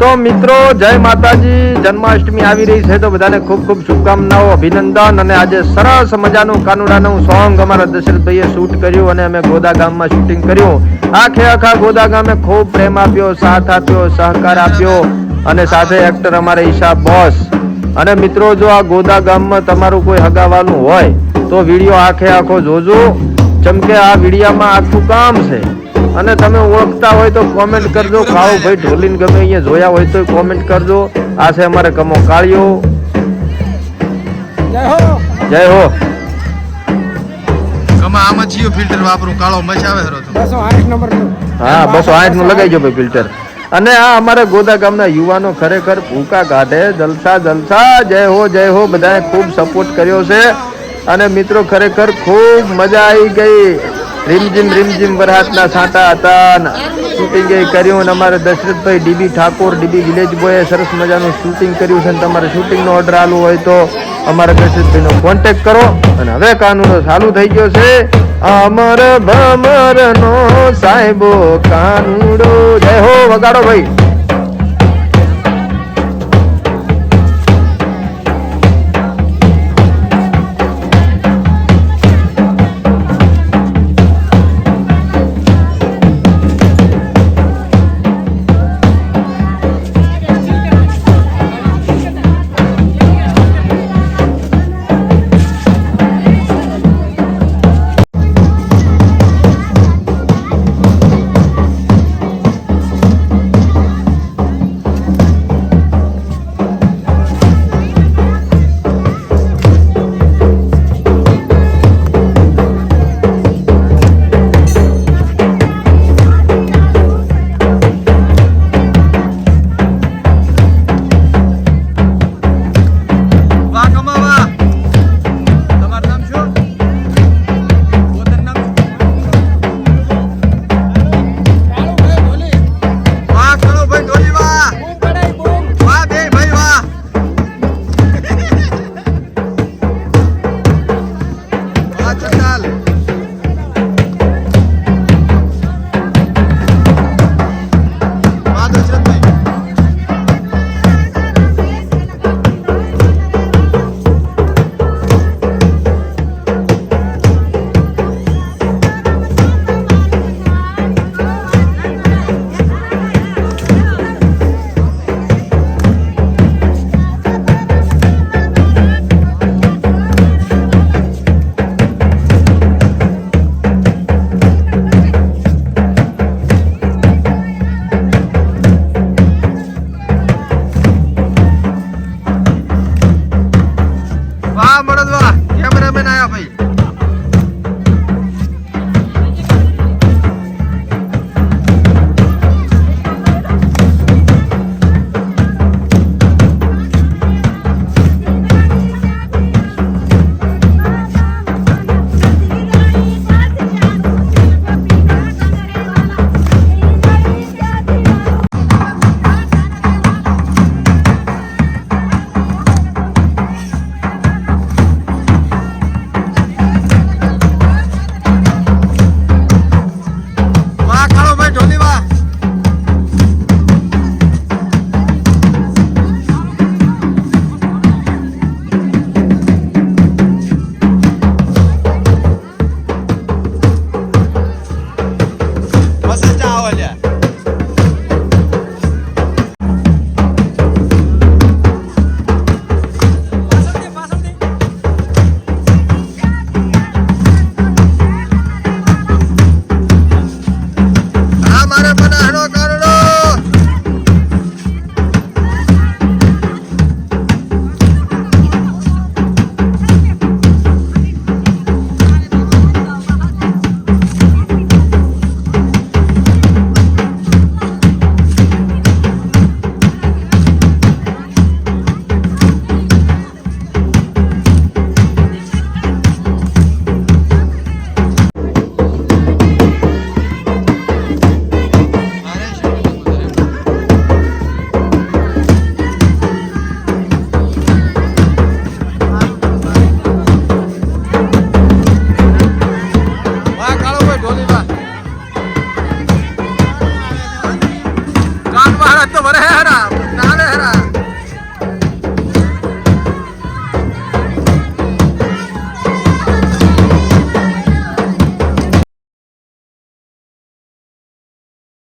તો મિત્રો જય માતાજી, જન્માષ્ટમી આવી રહી છે તો બધાને ખૂબ ખૂબ શુભકામનાઓ, અભિનંદન। અને આજે સરસ મજાનું કાનુડાનું સોંગ અમારા દશરથભાઈએ શૂટ કર્યું અને અમે ગોદા ગામમાં શૂટિંગ કર્યું। આખા ગોદા ગામે ખૂબ પ્રેમ આપ્યો, સાથ આપ્યો, સહકાર આપ્યો અને સાથે એક્ટર અમારે ઈશા બોસ। અને મિત્રો જો આ ગોદા ગામમાં તમારું કોઈ હગાવાનું હોય તો વિડીયો આખો જોજો, ચમકે આ વિડીયામાં આખું કામ છે। અને તમે ઓળખતા હોય તો કોમેન્ટ કરજો, કાળો ભાઈ ઢોલીને ગમે અહીંયા જોયા હોય તો કોમેન્ટ કરજો। આ છે અમારે કમો કાળિયો, જય હો। કમા આમાં જીઓ ફિલ્ટર વાપરું, કાળો મચાવે હરો તો 208 નંબર હા 208 નું લગાઈજો ભાઈ ફિલ્ટર। અને આ અમારા ગોદા ગામના યુવાનો ખરેખર ભૂકા કાઢે, જલસા। જય હો, બધાએ ખૂબ સપોર્ટ કર્યો છે અને મિત્રો ખરેખર ખૂબ મજા આવી ગઈ। રીમઝીમ વરસાદના છાંટા હતા, શૂટિંગ કર્યું અને અમારે Dashrathbhai DB Thakor, DB village બોયે સરસ મજાનું શૂટિંગ કર્યું છે। તમારે શૂટિંગનો ઓર્ડર આલવો હોય તો અમારા દશરથભાઈનો કોન્ટેક્ટ કરો। અને હવે કાનુડો ચાલુ થઈ ગયો છે, અમર ભમરનો સાહેબો કાનુડો, જય હો, વગાડો ભાઈ।